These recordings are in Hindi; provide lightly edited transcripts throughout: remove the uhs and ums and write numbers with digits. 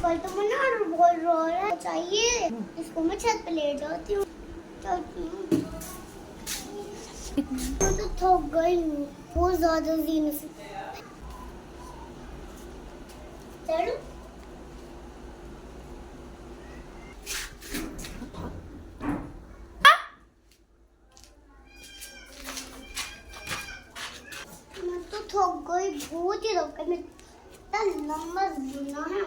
कल तो मुन्ना बहुत रो रहा है, चाहिए इसको मैं छत पे ले जाती हूँ। मैं तो थक गई हूँ बहुत ज्यादा जीने से। चलो मैं तो थक गई, बहुत ही थक गई। मैं इतना लंबा बुना है।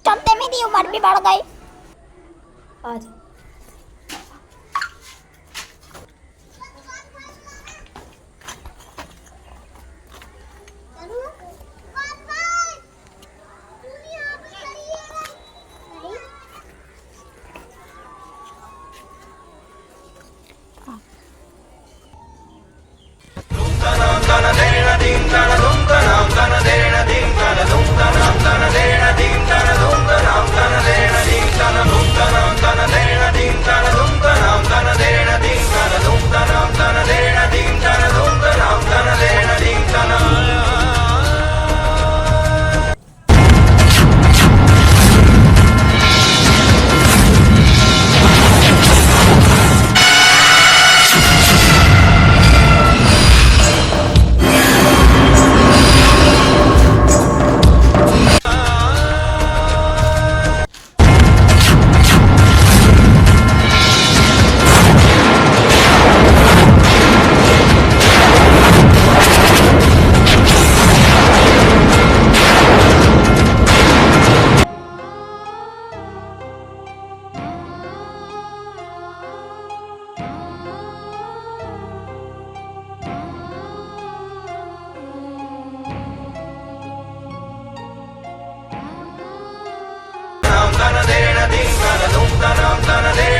चलते मेरी उम्र भी बढ़ गई। आज dum dum dum dum dum dum dum